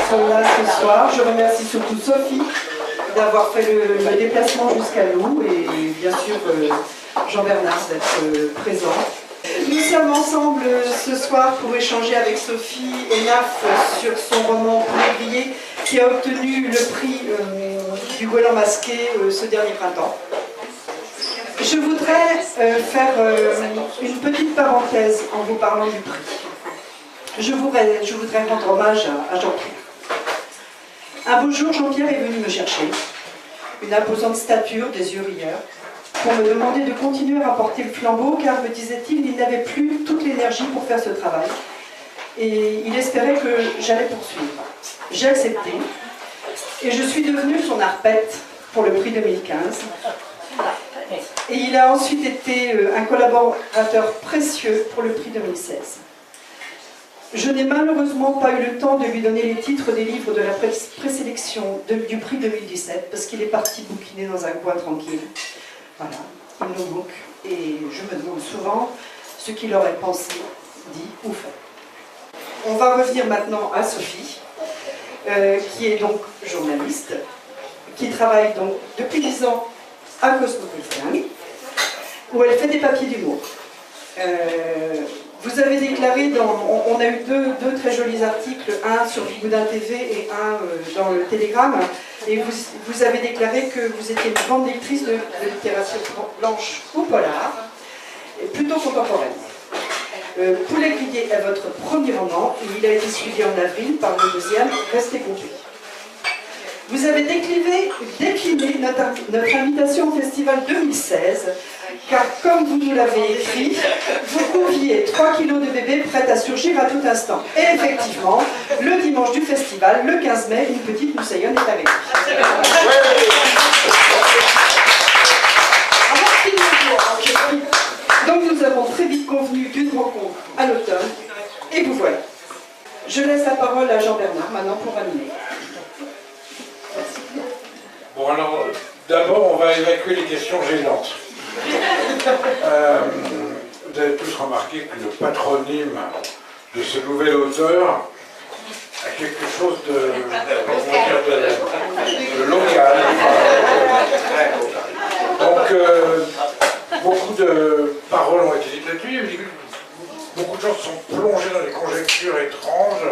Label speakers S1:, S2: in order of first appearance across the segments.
S1: sont là ce soir. Je remercie surtout Sophie d'avoir fait le déplacement jusqu'à nous et bien sûr Jean-Bernard d'être présent. Nous sommes ensemble ce soir pour échanger avec Sophie Enaf sur son roman Poulailler qui a obtenu le prix du Goéland masqué ce dernier printemps. Je voudrais faire une petite parenthèse en vous parlant du prix. Je voudrais rendre hommage à Jean-Pierre. Un beau jour, Jean-Pierre est venu me chercher, une imposante stature, des yeux rieurs, pour me demander de continuer à porter le flambeau, car, me disait-il, il n'avait plus toute l'énergie pour faire ce travail. Et il espérait que j'allais poursuivre. J'ai accepté, et je suis devenue son arpette pour le prix 2015. Et il a ensuite été un collaborateur précieux pour le prix 2016. Je n'ai malheureusement pas eu le temps de lui donner les titres des livres de la présélection du prix 2017, parce qu'il est parti bouquiner dans un coin tranquille. Voilà, il nous manque. Et je me demande souvent ce qu'il aurait pensé, dit ou fait. On va revenir maintenant à Sophie, qui est donc journaliste, qui travaille donc depuis 10 ans à Cosmopolitan, où elle fait des papiers d'humour. Vous avez déclaré, on a eu deux très jolis articles, un sur Bigoudin TV et un dans le Télégramme, et vous avez déclaré que vous étiez une grande lectrice de littérature blanche ou polar, et plutôt contemporaine. Poulet grillé est votre premier roman, et il a été suivi en avril par le deuxième, Restez compris. Vous avez décliné notre invitation au Festival 2016, car comme vous nous l'avez écrit, vous conviez 3 kilos de bébés prêts à surgir à tout instant. Et effectivement, le dimanche du festival, le 15 mai, une petite moussaillonne est avec nous. Donc nous avons très vite convenu d'une rencontre à l'automne, et vous voilà. Je laisse la parole à Jean-Bernard maintenant pour animer.
S2: Bon alors, d'abord on va évacuer les questions gênantes. Vous avez tous remarqué que le patronyme de ce nouvel auteur a quelque chose de local. Donc, beaucoup de paroles ont été dites là-dessus. Beaucoup de gens sont plongés dans des conjectures étranges.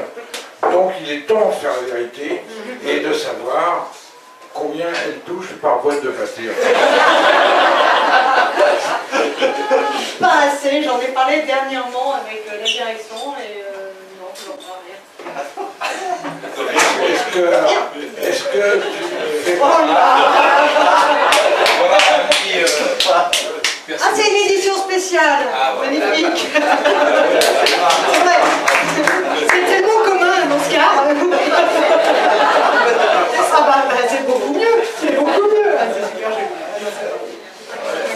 S2: Donc, il est temps de faire la vérité et de savoir combien elle touche par boîte de pâté.
S3: Pas assez, j'en ai parlé dernièrement avec la direction et non, je n'en vois rien.
S2: Est-ce que
S3: Ah, c'est une édition spéciale, magnifique. C'est vrai, c'est tellement commun un Oscar. Ah bah, c'est beaucoup mieux, c'est beaucoup mieux. Ah, c'est super joli.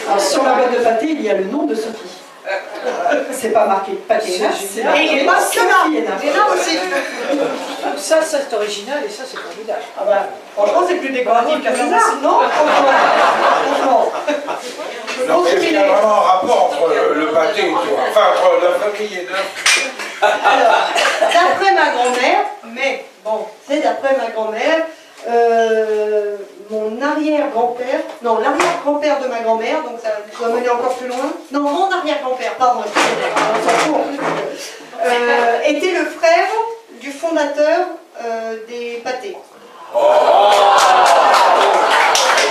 S1: Alors, sur la boîte de pâté, il y a le nom de Sophie. C'est pas marqué pâté, c'est marqué
S3: Et pas que là,
S1: Sophie.
S3: et là aussi.
S4: Ça c'est original et ça c'est formidable.
S3: Ah bah, franchement, c'est plus décoratif qu'un César, non? Franchement.
S2: non, est-ce qu'il y a vraiment un rapport entre le pâté et toi? Enfin, entre la famille et neuf?
S3: Alors, d'après ma grand-mère, mais bon, c'est d'après ma grand-mère, mon arrière-grand-père, non, l'arrière-grand-père de ma grand-mère, donc ça doit mener encore plus loin, non, mon arrière-grand-père, pardon, on s'en fout en plus, était le frère du fondateur des pâtés.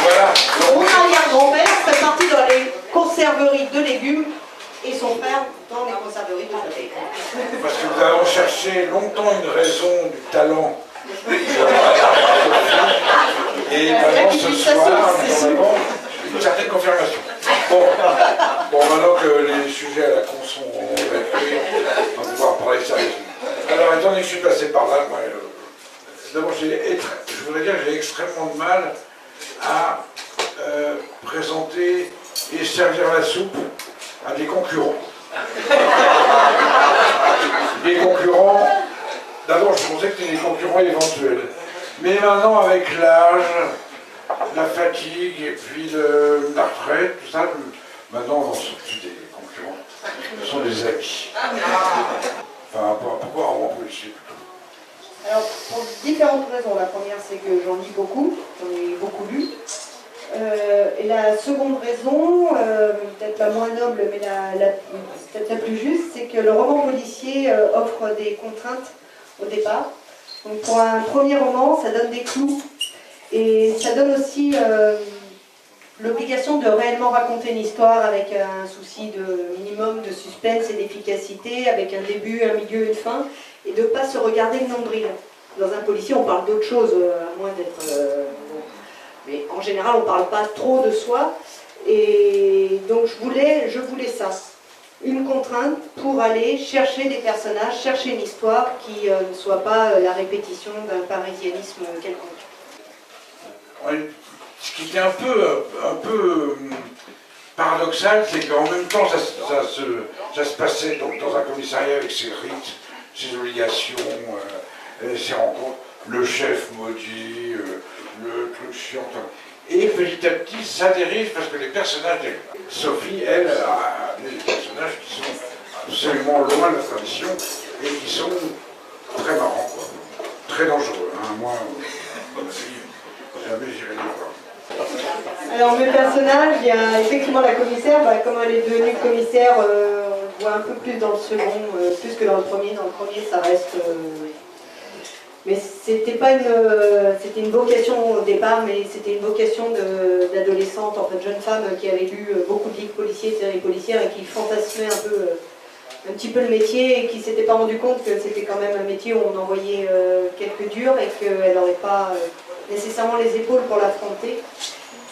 S2: Voilà.
S3: Mon arrière-grand-père fait partie dans les conserveries de légumes et son frère dans les conserveries de pâtés.
S2: Parce que nous avons cherché longtemps une raison du talent. Et maintenant ce soir, nous avons une certaine confirmation. Bon, maintenant que les sujets à la con sont évacués, on va pouvoir parler sérieusement. Alors, étant donné que je suis passé par là, moi, d'abord, je voudrais dire que j'ai extrêmement de mal à présenter et servir la soupe à des concurrents. Des concurrents, d'abord je pensais que c'était des concurrents éventuels. Mais maintenant avec l'âge, la fatigue et puis la retraite, tout ça, maintenant on ne sont plus des concurrents. Ce sont des amis. Enfin, pourquoi en policier plutôt?
S3: Alors, pour différentes raisons. La première, c'est que j'en lis beaucoup, j'en ai beaucoup lu. Et la seconde raison, peut-être la moins noble, mais peut-être la plus juste, c'est que le roman policier offre des contraintes au départ. Donc pour un premier roman, ça donne des clous. Et ça donne aussi l'obligation de réellement raconter une histoire avec un souci de minimum de suspense et d'efficacité, avec un début, un milieu, une fin, et de ne pas se regarder le nombril. Dans un policier, on parle d'autre chose, à moins d'être... mais en général, on ne parle pas trop de soi. Et donc je voulais ça. Une contrainte pour aller chercher des personnages, chercher une histoire qui ne soit pas la répétition d'un parisianisme quelconque.
S2: Oui. Ce qui était un peu paradoxal, c'est qu'en même temps, ça se passait donc dans un commissariat avec ses rites, ses obligations, ses rencontres, le chef maudit, le truc chiant. Et petit à petit, ça dérive parce que les personnages dérivent. Sophie, elle, a des personnages qui sont absolument loin de la tradition et qui sont très marrants, quoi. Très dangereux. Hein. Moi, jamais j'irai les voir.
S3: Alors mes personnages, il y a effectivement la commissaire, comme elle est devenue commissaire, on voit un peu plus dans le second, plus que dans le premier. Dans le premier, ça reste... mais c'était pas c'était une vocation au départ, mais c'était une vocation d'adolescente, en fait, jeune femme qui avait lu beaucoup de livres policiers, de séries policières et qui fantasmait un petit peu le métier et qui s'était pas rendu compte que c'était quand même un métier où on envoyait quelques durs et qu'elle n'aurait pas nécessairement les épaules pour l'affronter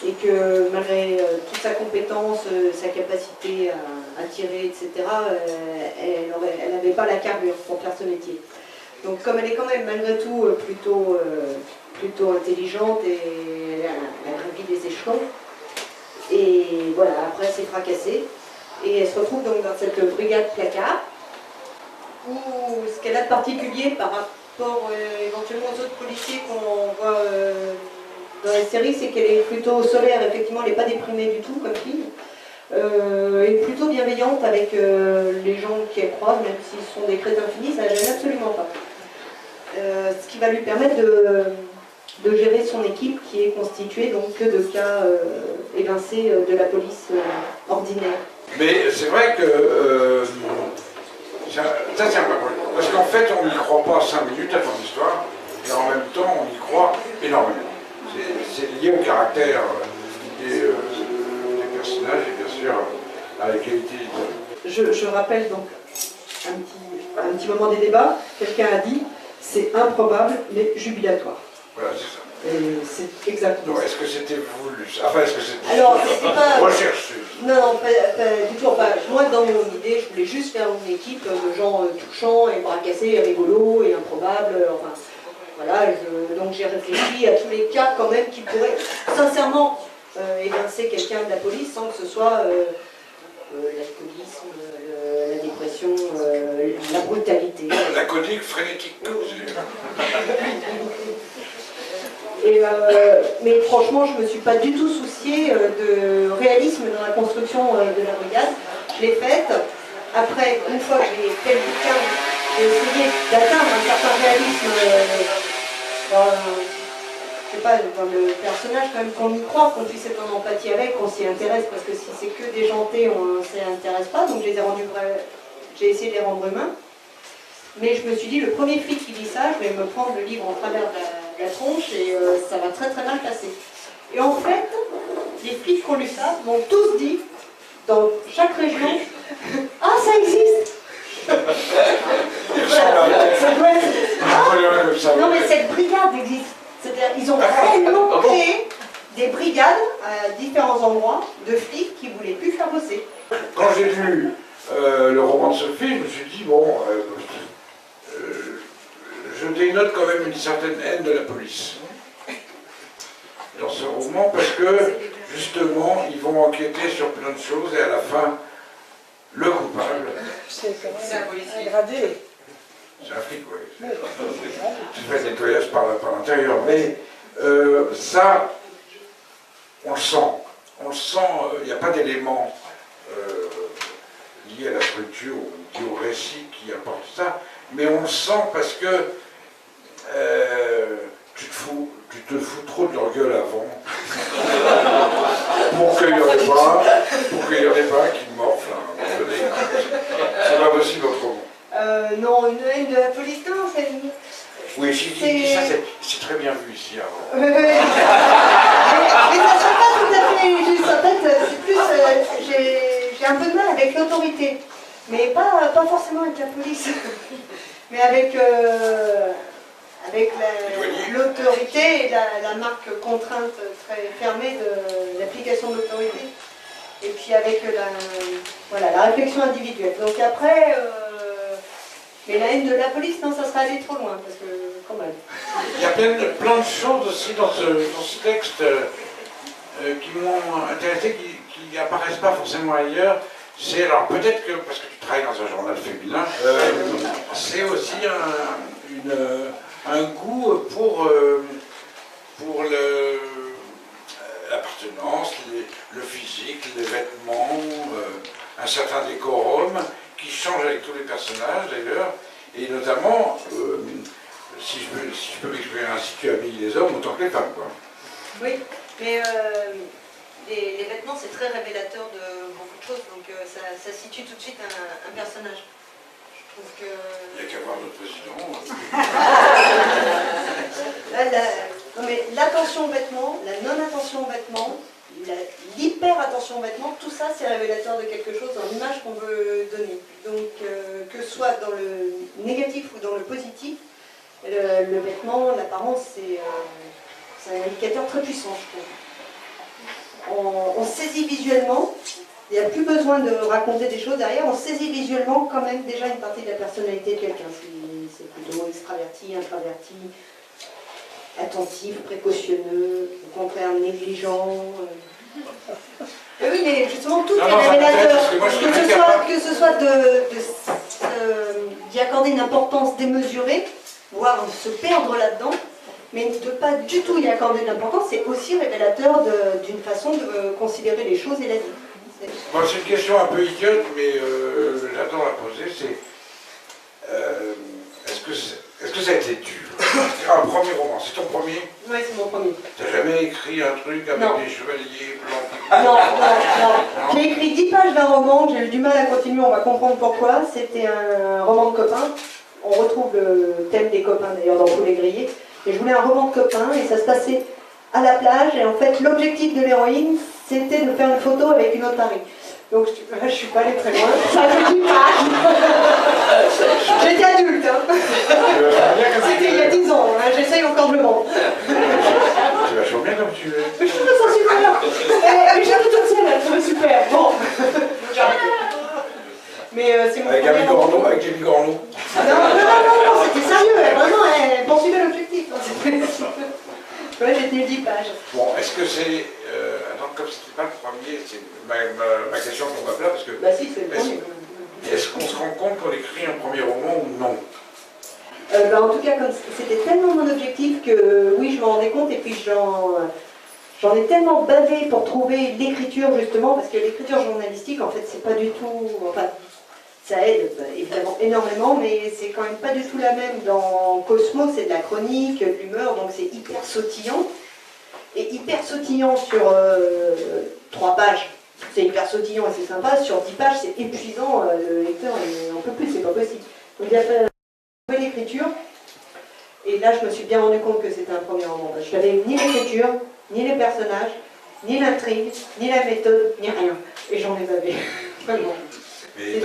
S3: et que malgré toute sa compétence, sa capacité à tirer, etc., elle n'avait pas la carrure pour faire ce métier. Donc comme elle est quand même malgré tout plutôt intelligente et elle a gravi des échelons, et voilà, après elle s'est fracassée et elle se retrouve donc dans cette brigade placard où ce qu'elle a de particulier par rapport éventuellement aux autres policiers qu'on voit dans la série, c'est qu'elle est plutôt solaire, effectivement elle n'est pas déprimée du tout comme fille. Et plutôt bienveillante avec les gens qu'elle croise, même s'ils sont des crétins finis, ça ne la gêne absolument pas. Ce qui va lui permettre de gérer son équipe qui est constituée donc que de cas évincés de la police ordinaire.
S2: Mais c'est vrai que ça c'est un peu problème. Parce qu'en fait, on n'y croit pas 5 minutes à ton histoire, et en même temps, on y croit énormément. C'est lié au caractère des personnages et bien sûr à la qualité du...
S1: Je rappelle donc un petit moment des débats, quelqu'un a dit c'est improbable mais jubilatoire.
S2: Voilà, c'est ça.
S1: Et c'est exactement ça.
S2: Est-ce que c'était voulu? Enfin, est-ce que c'était
S3: Alors, c'est pas...
S2: recherché?
S3: Non, pas du tout. Enfin, moi, dans mon idée, je voulais juste faire une équipe de gens touchants et bras cassés, et rigolos et improbables. Enfin, voilà. Donc j'ai réfléchi à tous les cas quand même qui pourraient sincèrement évincer quelqu'un de la police sans que ce soit l'alcoolisme, la dépression, la brutalité.
S2: La conique frénétique.
S3: Mais franchement, je ne me suis pas du tout souciée de réalisme dans la construction de la brigade. Je l'ai faite. Après, une fois que j'ai fait le bouquin, j'ai essayé d'atteindre un certain réalisme je sais pas, dans le personnage, quand même qu'on y croit, qu'on puisse être en empathie avec, qu'on s'y intéresse, parce que si c'est que déjanté, on ne s'y intéresse pas. Donc j'ai essayé de les rendre humains. Mais je me suis dit, le premier flic qui dit ça, je vais me prendre le livre en travers de la tronche et ça va très très mal passer. Et en fait, les flics qui ont lu ça m'ont tous dit, dans chaque région, ah ça existe. Ça doit être... Non mais cette brigade existe. C'est-à-dire ils ont réellement créé des brigades à différents endroits de flics qui ne voulaient plus faire bosser.
S2: Quand j'ai lu le roman de Sophie, je me suis dit, bon, je dénote quand même une certaine haine de la police dans ce roman, parce que justement, ils vont enquêter sur plein de choses et à la fin, le coupable.
S4: C'est un gradé.
S2: C'est un flic, oui. Tu fais le nettoyage par l'intérieur, mais ça, on le sent. On le sent, il n'y a pas d'éléments liés à la structure ou liés au récit qui apportent ça, mais on le sent parce que tu te fous trop de leur gueule avant pour qu'il n'y en ait pas qui morflent. C'est pas possible autrement.
S3: Non, une haine de la police, non, c'est...
S2: Oui, si tu dis ça, c'est très bien vu ici avant.
S3: mais ça ne serait pas tout à fait juste. En fait, c'est plus... j'ai un peu de mal avec l'autorité. Mais pas forcément avec la police. Mais avec l'autorité et la marque contrainte très fermée de l'application de l'autorité. Et puis avec la réflexion individuelle. Donc après... mais la haine de la police, non, ça serait aller trop loin, parce que quand même.
S2: Il y a plein de choses aussi dans ce texte qui m'ont intéressé, qui n'apparaissent pas forcément ailleurs. C'est, alors peut-être que, parce que tu travailles dans un journal féminin, c'est aussi un goût pour l'appartenance, le physique, les vêtements, un certain décorum, qui change avec tous les personnages d'ailleurs, et notamment, si je peux m'exprimer ainsi, tu habilles les hommes autant que les femmes, quoi.
S3: Oui, mais les vêtements c'est très révélateur de beaucoup de choses, donc ça situe tout de suite un personnage. Je trouve que...
S2: Il n'y a qu'à voir notre président.
S3: Non, mais l'attention aux vêtements, la non-attention aux vêtements, l'hyper-attention aux vêtements, tout ça c'est révélateur de quelque chose dans l'image qu'on veut donner. Donc que ce soit dans le négatif ou dans le positif, le vêtement, l'apparence, c'est un indicateur très puissant, je trouve. On saisit visuellement, il n'y a plus besoin de raconter des choses derrière, on saisit visuellement quand même déjà une partie de la personnalité de quelqu'un. C'est plutôt extraverti, introverti, attentif, précautionneux, au contraire négligent. Oui, mais justement, tout est révélateur. Que ce soit d'y accorder une importance démesurée, voire se perdre là-dedans, mais de ne pas du tout y accorder d'importance, c'est aussi révélateur d'une façon de considérer les choses et la vie.
S2: Bon, c'est une question un peu idiote, mais j'adore la poser, c'est est-ce que ça a été dur? Un premier roman, c'est ton premier?
S3: Oui, c'est mon premier.
S2: T'as jamais écrit un truc avec des chevaliers blancs?
S3: Non. J'ai écrit 10 pages d'un roman, j'ai eu du mal à continuer, on va comprendre pourquoi. C'était un roman de copains. On retrouve le thème des copains d'ailleurs dans tous les grillés. Et je voulais un roman de copains et ça se passait à la plage. Et en fait, l'objectif de l'héroïne, c'était de faire une photo avec une autre Paris. Donc je ne suis pas allée très loin. Ça fait 10 pages. J'étais adulte. Hein. C'était il y a 10 ans. Hein. J'essaye encore de le vendre.
S2: Tu vas vachement bien comme tu es.
S3: Mais je trouve ça super. J'étais toute seule, elle trouvait super. Bon. J'ai arrêté. Mais c'est mon
S2: avec Jamie Gorneau. Non,
S3: c'était sérieux. Vraiment, elle poursuivait l'objectif. Ouais, j'ai tenu 10 pages.
S2: Bon, est-ce que c'est... attends, comme c'était pas le premier, c'est ma question qu'on va faire, parce que...
S3: Bah si, c'est le premier.
S2: Est-ce qu'on se rend compte qu'on écrit un premier roman ou non?
S3: En tout cas, comme c'était tellement mon objectif que oui, je m'en rendais compte, et puis j'en ai tellement bavé pour trouver l'écriture, justement, parce que l'écriture journalistique, en fait, c'est pas du tout... Enfin, ça aide évidemment énormément, mais c'est quand même pas du tout la même. Dans Cosmo, c'est de la chronique, de l'humeur, donc c'est hyper sautillant. Et hyper sautillant sur 3 pages, c'est hyper sautillant et c'est sympa. Sur 10 pages, c'est épuisant, le lecteur n'en peut plus, c'est pas possible. Donc il a fallu trouver l'écriture. Et là, je me suis bien rendu compte que c'était un premier roman. Je n'avais ni l'écriture, ni les personnages, ni l'intrigue, ni la méthode, ni rien. Et j'en ai bavé. Vraiment.
S2: Mais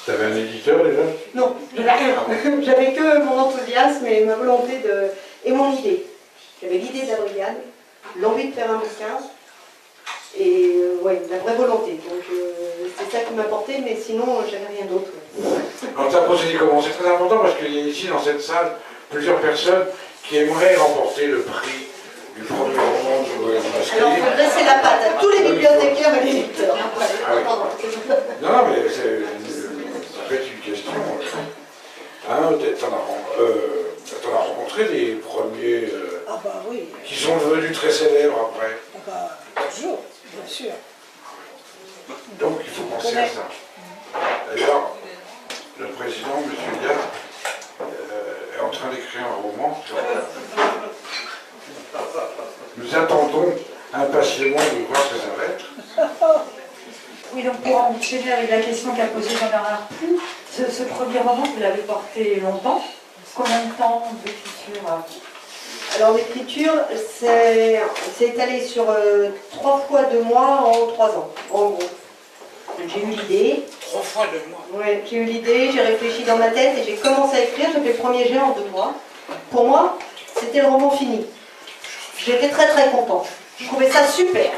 S2: t'avais un éditeur déjà?
S3: Non, j'avais rien. J'avais que mon enthousiasme et ma volonté et mon idée. J'avais l'idée de la brigade, l'envie de faire un bouquin et ouais, la vraie volonté. Donc c'est ça qui m'a porté, mais sinon j'avais rien d'autre.
S2: Alors ta procédé comment? C'est très important parce qu'il y a ici dans cette salle plusieurs personnes qui aimeraient remporter le prix du premier roman de Joël Masquet.
S3: Alors il faut dresser la patte à tous les bibliothécaires et les lecteurs.
S2: Ah oui. Non, mais ça peut être une question. T'en as rencontré des premiers
S4: Ah bah oui.
S2: qui sont devenus très célèbres après.
S4: Ah bah, toujours, bien sûr.
S2: Donc il faut penser à ça. D'ailleurs, le président, M. Diat, est en train d'écrire un roman sur nous attendons impatiemment de voir ce que ça va être.
S5: Oui, donc pour enchaîner avec la question qu'a posée Jean-Bernard Ploux, ce premier roman, vous l'avez porté longtemps. Combien de temps d'écriture?
S3: Alors l'écriture, c'est étalé sur 3 fois 2 mois en 3 ans, en gros. J'ai eu l'idée.
S2: 3 fois 2 mois.
S3: Ouais, j'ai eu l'idée, j'ai réfléchi dans ma tête et j'ai commencé à écrire. J'ai fait le premier jet en 2 mois. Pour moi, c'était le roman fini. J'étais très très contente. Je trouvais ça super.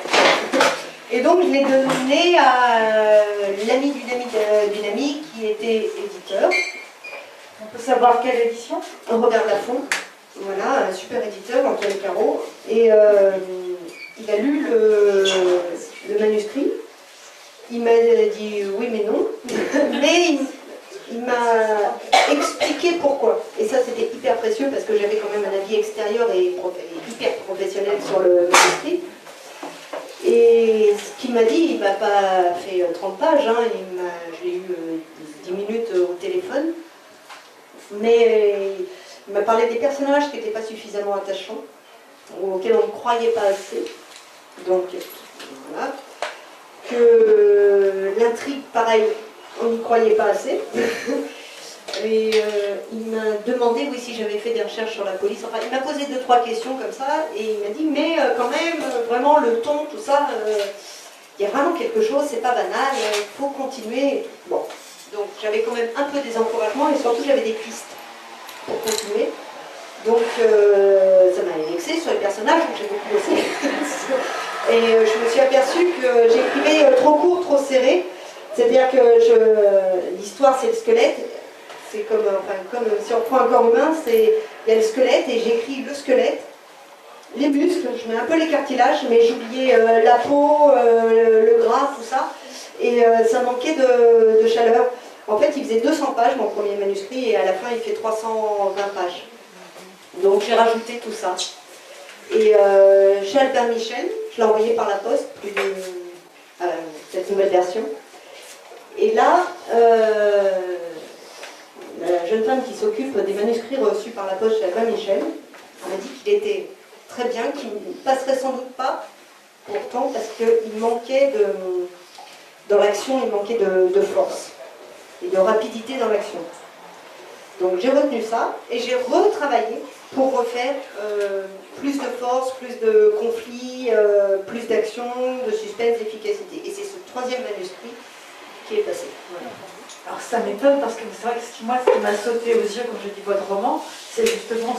S3: Et donc je l'ai donné à l'ami d'une amie qui était éditeur.
S5: On peut savoir quelle édition?
S3: Robert Laffont. Voilà, un super éditeur, Antoine Caro. Et il a lu le manuscrit. Il m'a dit oui mais non. Mais il m'a expliqué pourquoi. Et ça c'était hyper précieux parce que j'avais quand même un avis extérieur et hyper professionnel sur le manuscrit. Et ce qu'il m'a dit, il m'a pas fait 30 pages, hein, je l'ai eu 10 minutes au téléphone. Mais il m'a parlé des personnages qui n'étaient pas suffisamment attachants, auxquels on ne croyait pas assez. Donc, voilà. Que l'intrigue, pareil, on n'y croyait pas assez. Et il m'a demandé, oui, si j'avais fait des recherches sur la police. Enfin, il m'a posé 2-3 questions comme ça, et il m'a dit, mais quand même, vraiment, le ton, tout ça, il y a vraiment quelque chose, c'est pas banal, il faut continuer. Bon, donc j'avais quand même un peu des encouragements, et surtout j'avais des pistes pour continuer. Donc ça m'a vexé sur les personnages, donc j'ai beaucoup bossé. Et je me suis aperçue que j'écrivais trop court, trop serré. C'est-à-dire que l'histoire, c'est le squelette. C'est comme si on prend un corps humain, il y a le squelette et j'écris le squelette, les muscles, je mets un peu les cartilages, mais j'oubliais la peau, le gras, tout ça, et ça manquait de chaleur. En fait, il faisait 200 pages, mon premier manuscrit, et à la fin, il fait 320 pages. Donc j'ai rajouté tout ça. Et chez Albert Michel, je l'ai envoyé par la poste, cette nouvelle version. Et là, la jeune femme qui s'occupe des manuscrits reçus par la poste chez Albin Michel m'a dit qu'il était très bien, qu'il ne passerait sans doute pas, pourtant, parce qu'il manquait dans l'action, il manquait de force et de rapidité dans l'action. Donc j'ai retenu ça et j'ai retravaillé pour refaire plus de force, plus de conflits, plus d'action, de suspense, d'efficacité. Et c'est ce 3e manuscrit qui est passé. Voilà.
S5: Alors ça m'étonne parce que c'est vrai que ce qui m'a sauté aux yeux quand je dis votre roman, c'est justement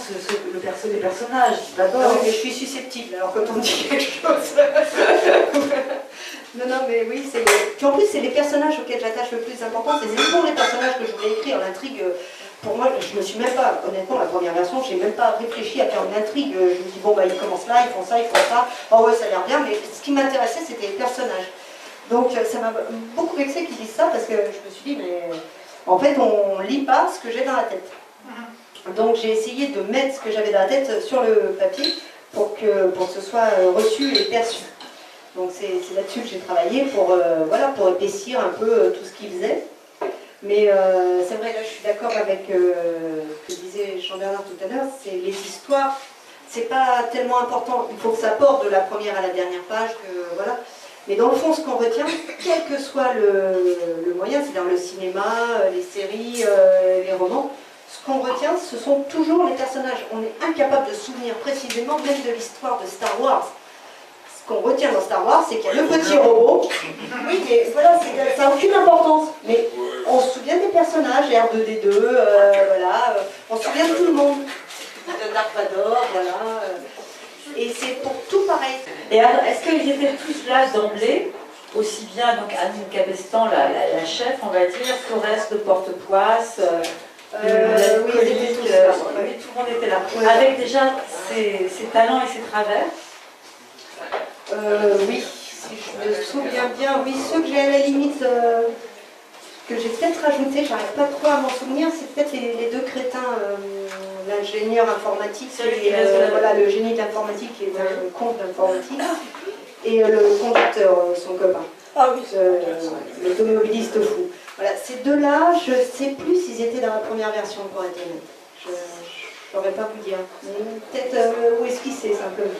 S5: les personnages. D'abord,
S3: ah oui, mais je suis susceptible alors quand on dit quelque chose. Non, mais oui, puis en plus c'est les personnages auxquels j'attache le plus d'importance et c'est pour les personnages que je voulais écrire. L'intrigue, pour moi, je me suis même pas, honnêtement, la première version, j'ai même pas réfléchi à faire une intrigue. Je me dis bon bah ils commencent là, ils font ça, ils font ça. Oh ouais, ça a l'air bien, mais ce qui m'intéressait c'était les personnages. Donc ça m'a beaucoup vexé qu'ils disent ça parce que je me suis dit, mais en fait on lit pas ce que j'ai dans la tête. Donc j'ai essayé de mettre ce que j'avais dans la tête sur le papier pour que ce soit reçu et perçu. Donc c'est là-dessus que j'ai travaillé pour épaissir un peu tout ce qu'il faisait. Mais c'est vrai, là je suis d'accord avec ce que disait Jean-Bernard tout à l'heure, c'est les histoires, c'est pas tellement important. Il faut que ça porte de la première à la dernière page, voilà. Mais dans le fond, ce qu'on retient, quel que soit le moyen, c'est-à-dire le cinéma, les séries, les romans, ce qu'on retient, ce sont toujours les personnages. On est incapable de se souvenir précisément même de l'histoire de Star Wars. Ce qu'on retient dans Star Wars, c'est qu'il y a le petit robot. Oui, mais voilà, ça n'a aucune importance. Mais on se souvient des personnages, R2D2, voilà, on se souvient de tout le monde. De Dark Vador, voilà. Et c'est pour tout pareil.
S5: Et alors, est-ce qu'ils étaient tous là d'emblée, aussi bien donc Anne Cabestan, la chef, on va dire, Torres de Portepoisse,
S3: oui, ils étaient tous là.
S5: oui, tout le monde était là.
S3: Ouais.
S5: Avec déjà ses talents et ses travers.
S3: Oui, si je me souviens bien, oui, ceux que j'ai à la limite, que j'ai peut-être rajouté, j'arrive pas trop à m'en souvenir, c'est peut-être les 2 crétins, l'ingénieur informatique, voilà, le génie de l'informatique et le compte d'informatique, et le conducteur, son copain, l'automobiliste fou. Voilà, ces 2-là, je sais plus s'ils étaient dans la première version pour être honnête. Je ne saurais pas vous dire. Peut-être où est-ce qu'ils c'est simplement.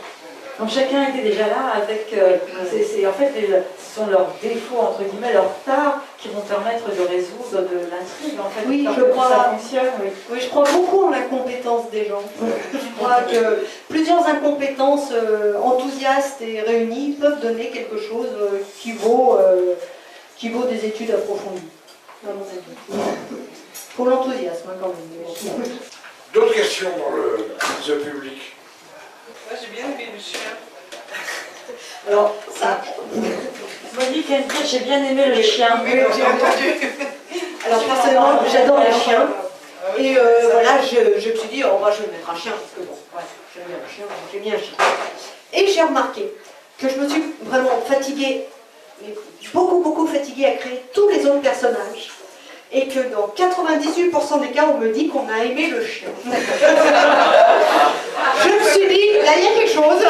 S5: Donc chacun était déjà là avec, en fait, ce sont leurs défauts, entre guillemets, leurs tares qui vont permettre de résoudre de l'intrigue, en fait.
S3: Oui,
S5: je crois. Ça fonctionne, oui.
S3: Oui, je crois beaucoup en l'incompétence des gens. Je crois que plusieurs incompétences enthousiastes et réunies peuvent donner quelque chose qui vaut des études approfondies, à mon avis. Pour l'enthousiasme, quand même.
S2: D'autres questions dans le public?
S1: Moi j'ai bien aimé le chien.
S3: Alors, ça...
S5: Monique aime dire j'ai bien aimé le chien.
S1: Oui, j'ai entendu.
S3: Alors, personnellement, j'adore les chiens. Et voilà, je me suis dit, oh, moi je vais mettre un chien, parce que bon, ouais, j'aime bien le chien, donc j'ai mis un chien. Et j'ai remarqué que je me suis vraiment fatiguée, beaucoup fatiguée à créer tous les autres personnages. Et que dans 98% des cas, on me dit qu'on a aimé le chien. Je me suis dit, là il y a quelque chose.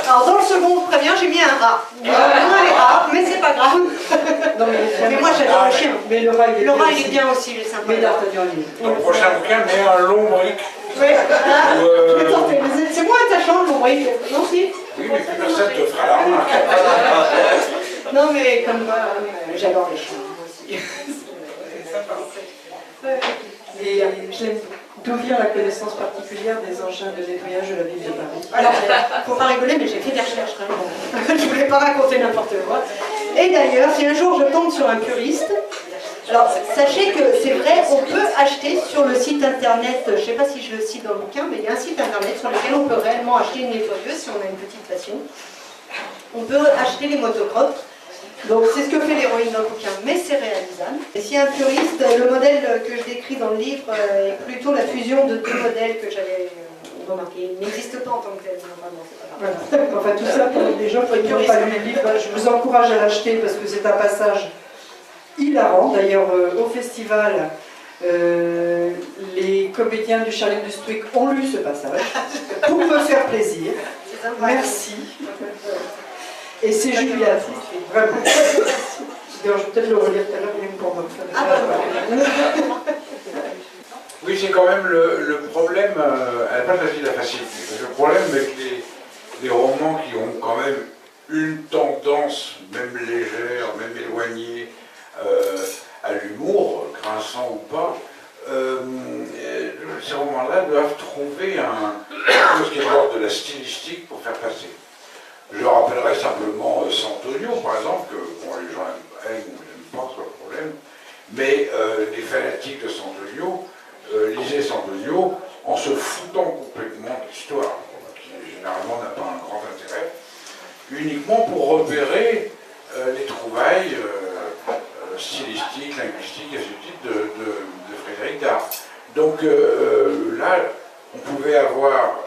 S3: Alors dans le second prévient, j'ai mis un rat. Non, les rats, mais c'est pas grave.
S1: Non,
S3: Mais moi j'adore le chien.
S1: Mais le rat,
S3: Le rat il est bien aussi, il est sympa.
S1: Mais d'Artagnan, il est.
S2: Dans le prochain bouquin, mais un lombric.
S3: Oui, je vais tenter. Mais c'est moins attachant le lombric. Non, si.
S2: Oui, mais plus personne te fera la remarque.
S3: Non, mais comme quoi, j'adore les chiens, moi aussi.
S1: Et j'aime d'où vient la connaissance particulière des engins de nettoyage de la ville de Paris.
S3: Alors, faut pas rigoler, mais j'ai fait des recherches quand même. Je voulais pas raconter n'importe quoi. Et d'ailleurs, si un jour je tombe sur un puriste, alors sachez que c'est vrai, on peut acheter sur le site internet, je sais pas si je le cite dans le bouquin, mais il y a un site internet sur lequel on peut réellement acheter une nettoyeuse si on a une petite passion. On peut acheter les motocrottes. Donc c'est ce que fait l'héroïne dans le bouquin, mais c'est réalisable. Et si un puriste, le modèle que je décris dans le livre est plutôt la fusion de deux modèles que j'avais remarqué. Il n'existe pas en tant que tel, normalement, c'est pas grave.
S1: Voilà. Enfin, tout ça pour des gens qui n'ont pas lu le livre, je vous encourage à l'acheter parce que c'est un passage hilarant. D'ailleurs, au festival, les comédiens du Charlie de Stwick ont lu ce passage pour me faire plaisir. Merci. Et c'est Julia, vraiment. D'ailleurs, je vais peut-être le relire tout à l'heure, même pour me faire.
S2: Oui, c'est quand même le problème, elle n'est pas facile à faciliter. Le problème avec les romans qui ont quand même une tendance, même légère, même éloignée, à l'humour, grinçant ou pas, ces romans-là doivent trouver quelque chose qui est de l'ordre de la stylistique pour faire passer. Je rappellerai simplement Sant'Onio, par exemple, que bon, les gens aiment ou n'aiment pas, c'est pas le problème, mais les fanatiques de Sant'Onio lisaient Sant'Onio en se foutant complètement de l'histoire, qui généralement n'a pas un grand intérêt, uniquement pour repérer les trouvailles stylistiques, linguistiques, et ce type de Frédéric Dard. Donc là, on pouvait avoir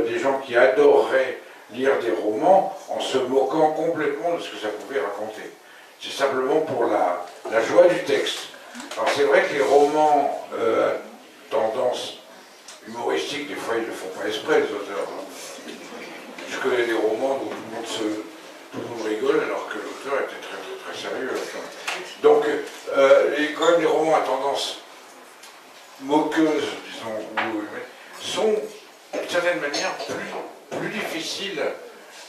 S2: des gens qui adoraient lire des romans en se moquant complètement de ce que ça pouvait raconter. C'est simplement pour la joie du texte. Alors c'est vrai que les romans à tendance humoristique, des fois ils ne le font pas exprès, les auteurs. Je connais des romans où tout le monde rigole alors que l'auteur était très sérieux. Donc quand même les romans à tendance moqueuse, disons, sont d'une certaine manière plus difficile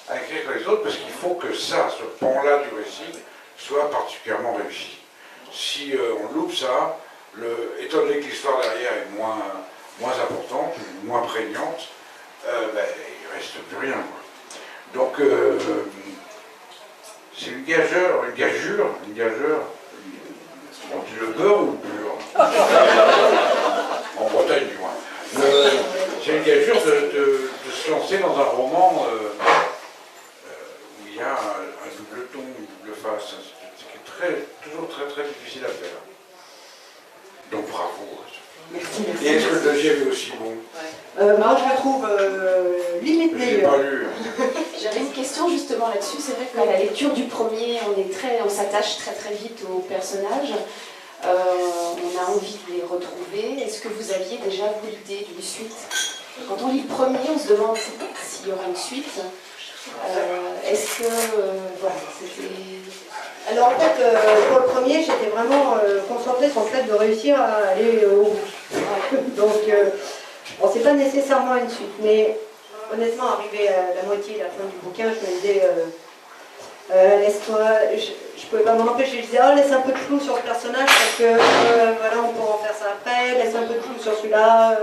S2: à écrire que les autres parce qu'il faut que ça, ce pan-là du récit, soit particulièrement réussi. Si on loupe ça, étant donné que l'histoire derrière est moins importante, moins prégnante, il ne reste plus rien. Quoi. Donc c'est une gageure, on dit le beurre ou le beurre en Bretagne du moins. C'est une gageure de se lancer dans un roman où il y a un double ton, une double face, ce qui est toujours très difficile à faire. Donc bravo.
S1: Merci.
S2: Et est-ce que le deuxième est aussi bon?
S3: Moi je le trouve limite
S2: Je n'ai
S3: meilleur.
S2: pas lu.
S6: J'avais une question justement là-dessus. C'est vrai qu'à la lecture du premier, on s'attache très vite aux personnages. On a envie de les retrouver. Est-ce que vous aviez déjà l'idée d'une suite? Quand on lit le premier, on se demande s'il y aura une suite. Est-ce que voilà, c'était...
S3: Alors en fait, pour le premier, j'étais vraiment concentrée sur le fait de réussir à aller au bout. Donc, bon, c'est pas nécessairement une suite, mais honnêtement, arrivé à la moitié, la fin du bouquin, je me disais, laisse-toi, je pouvais pas m'en empêcher, je disais, oh, laisse un peu de flou sur ce personnage, parce que voilà, on pourra en faire ça après, laisse un peu de flou sur celui-là,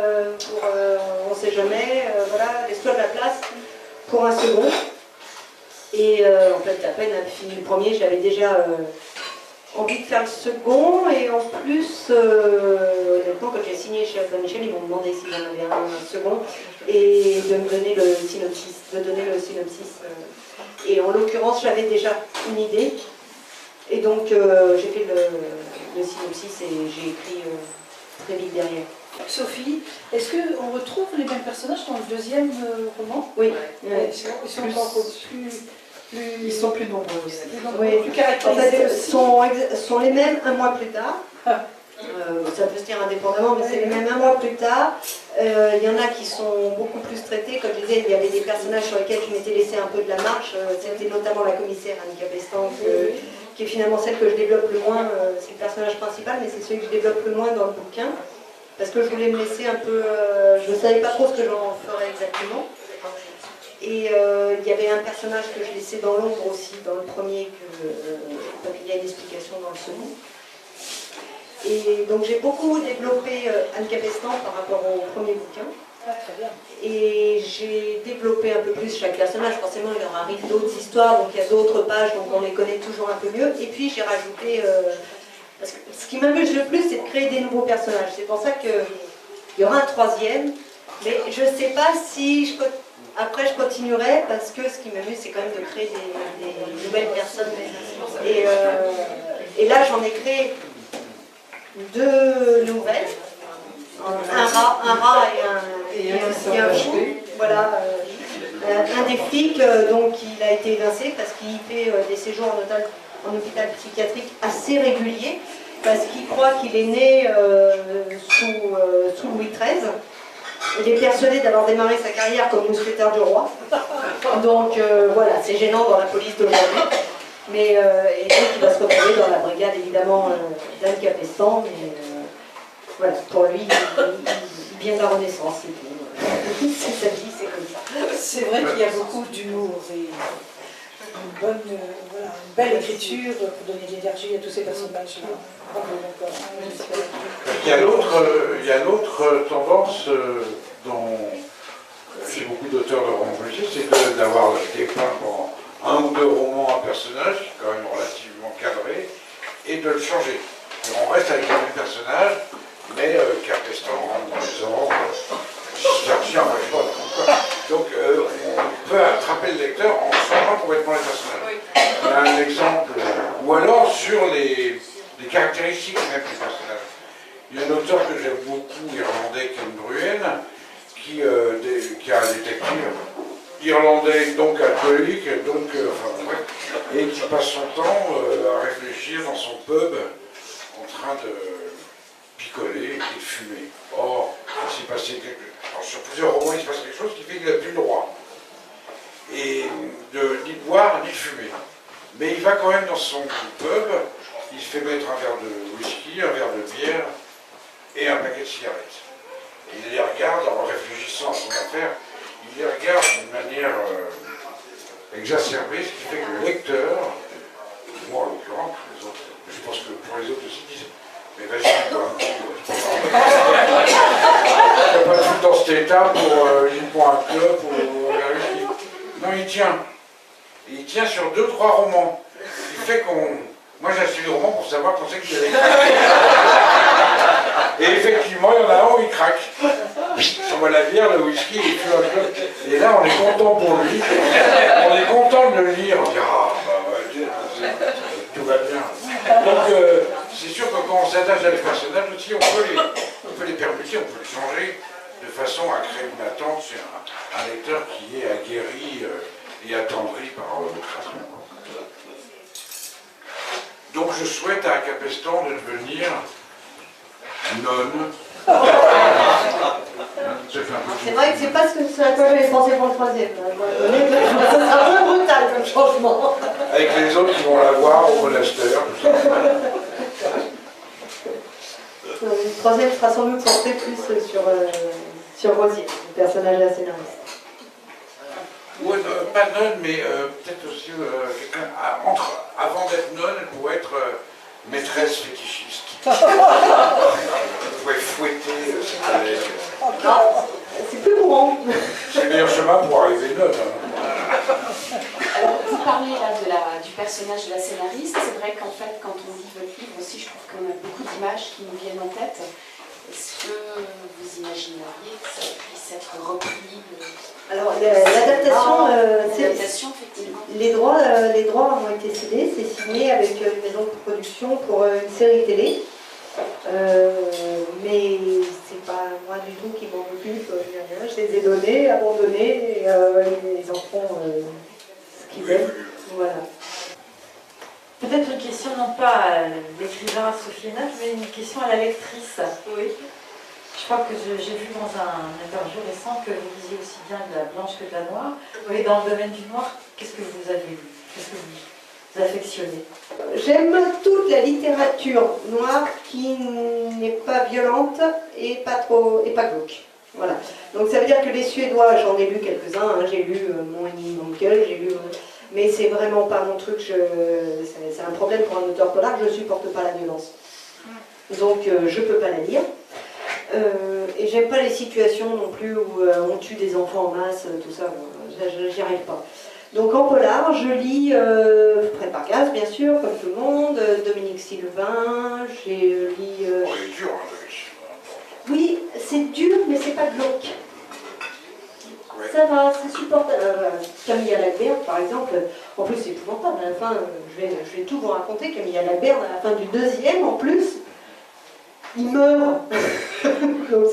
S3: on sait jamais, voilà, laisse-toi de la place pour un second. Et en fait, à peine fini le premier, j'avais déjà envie de faire le second, et en plus, honnêtement, quand j'ai signé chez Albin Michel, ils m'ont demandé si j'en avais un second, et de me donner le synopsis, et en l'occurrence, j'avais déjà une idée, et donc j'ai fait le synopsis et j'ai écrit très vite derrière.
S4: Sophie, est-ce qu'on retrouve les mêmes personnages dans le deuxième roman?
S3: Oui.
S4: Ils sont encore plus...
S1: Ils sont plus nombreux aussi.
S3: Oui.
S4: Plus
S3: En
S4: caractérisés
S3: fait,
S4: aussi.
S3: sont les mêmes un mois plus tard. Ça peut se dire indépendamment, mais c'est les mêmes un mois plus tard. Il y en a qui sont beaucoup plus traités. Comme je disais, il y avait des personnages sur lesquels je m'étais laissé un peu de la marche. C'était notamment la commissaire Annie Capestan, qui est finalement celle que je développe le moins. C'est le personnage principal, mais c'est celui que je développe le moins dans le bouquin. Parce que je voulais me laisser un peu... je ne savais pas trop ce que j'en ferais exactement. Et il y avait un personnage que je laissais dans l'ombre aussi, dans le premier, donc il y a une explication dans le second. Et donc j'ai beaucoup développé Anne Capestan par rapport au premier bouquin.
S4: Ah, très bien.
S3: Et j'ai développé un peu plus chaque personnage. Forcément, il leur arrive d'autres histoires, donc il y a d'autres pages, donc on les connaît toujours un peu mieux. Et puis j'ai rajouté... parce que ce qui m'amuse le plus, c'est de créer des nouveaux personnages. C'est pour ça qu'il y aura un troisième. Mais je ne sais pas si après je continuerai, parce que ce qui m'amuse, c'est quand même de créer des nouvelles personnes. Et là, j'en ai créé 2 nouvelles. Un rat et un chou. Voilà. Un des flics, donc, il a été évincé parce qu'il fait des séjours en hôpital psychiatrique assez réguliers, parce qu'il croit qu'il est né sous Louis XIII. Il est persuadé d'avoir démarré sa carrière comme mousquetaire du roi. Donc voilà, c'est gênant dans la police d'aujourd'hui. Mais et donc il va se retrouver dans la brigade évidemment d'Anne Capestan. Mais voilà, pour lui, il vient de la Renaissance. C'est sa vie, c'est comme ça.
S4: C'est vrai qu'il y a beaucoup d'humour et une belle écriture pour donner de l'énergie à tous ces personnages-là.
S2: Il y a l'autre tendance dont chez beaucoup d'auteurs de romans policiers, c'est d'avoir dépeint pendant 1 ou 2 romans un personnage qui est quand même relativement cadré et de le changer. On reste avec le même personnage, mais Capestan rentre dans les ordres. Donc on peut attraper le lecteur en changeant complètement les personnages. Il y a un exemple, ou alors sur les caractéristiques même des personnages. Il y a un auteur que j'aime beaucoup, irlandais, Ken Bruen, qui a un détective irlandais, donc alcoolique, donc, et qui passe son temps à réfléchir dans son pub en train de picoler et de fumer. Or, il s'est passé sur plusieurs romans, il se passe quelque chose qui fait qu'il n'a plus le droit. Et ni de boire, ni de fumer. Mais il va quand même dans son pub, il se fait mettre un verre de whisky, un verre de bière et un paquet de cigarettes. Et il les regarde en réfléchissant à son affaire, il les regarde d'une manière exacerbée, ce qui fait que le lecteur, moi en l'occurrence, les autres, je pense que pour les autres aussi, disent mais vas-y, bois un coup, il n'y a pas tout dans cet état pour il prend un club ou un verre de whisky. Non, il tient. Et il tient sur 2 ou 3 romans. Il fait qu'on... Moi, j'ai acheté le roman pour savoir quand c'est qu'il allait craquer. Et effectivement, il y en a un où il craque. On voit la bière, le whisky, il fait un peu. Et là, on est content pour lui. On est content de le lire. On dit, ah, tout va bien. Donc, c'est sûr que quand on s'attache à des personnages aussi, on peut les permuter, on peut les changer de façon à créer une attente chez un lecteur qui est aguerri et attendri par le traitement. Donc je souhaite à Capestan de devenir nonne.
S3: C'est vrai que c'est pas ce à quoi j'avais pensé pour le troisième. C'est un peu brutal comme changement.
S2: Avec les autres qui vont la voir au monastère, tout ça.
S3: Le troisième sera sans doute porté plus sur Rosier, le personnage de la scénariste.
S2: Ouais, pas nonne, mais peut-être aussi quelqu'un, avant d'être nonne, elle pourrait être maîtresse fétichiste. Elle pouvait fouetter ses collègues.
S3: C'est plus courant.
S2: C'est le meilleur chemin pour arriver nonne. Hein.
S6: Alors, vous parlez là du personnage de la scénariste. C'est vrai qu'en fait, quand on lit votre livre aussi, je trouve qu'on a beaucoup d'images qui nous viennent en tête. Est-ce que vous imagineriez que ça puisse être repris
S3: Alors, l'adaptation,
S6: effectivement.
S3: les droits ont été cédés, c'est signé avec une maison de production pour une série télé. Mais c'est pas moi du tout qui m'en occupe, je les ai donnés, abandonnés, et ils en font ce qu'ils veulent. Voilà.
S5: Peut-être une question non pas à l'écrivain Sophie Hénac, mais une question à la lectrice.
S3: Oui.
S5: Je crois que j'ai vu dans un interview récent que vous lisiez aussi bien de la blanche que de la noire. Mais dans le domaine du noir, qu'est-ce que vous avez lu? Qu'est-ce que vous affectionnez?
S3: J'aime toute la littérature noire qui n'est pas violente et pas glauque. Voilà. Donc ça veut dire que les Suédois, j'en ai lu quelques-uns, hein. J'ai lu Mon Onkel, j'ai lu... Mais c'est vraiment pas mon truc, c'est un problème pour un auteur polar, je ne supporte pas la violence. Donc je ne peux pas la lire. Et j'aime pas les situations non plus où on tue des enfants en masse, tout ça, j'y arrive pas. Donc en polar, je lis Fred Vargas, bien sûr, comme tout le monde, Dominique Sylvain, j'ai lu...
S2: Il est dur, hein, Dominique Sylvain.
S3: Oui, c'est dur, mais c'est pas glauque.
S2: Ouais.
S3: Ça va, c'est supportable. Camille Laberge, par exemple, en plus c'est épouvantable, à la fin, je vais tout vous raconter, Camille Laberge, à la fin du deuxième, en plus, il meurt. Donc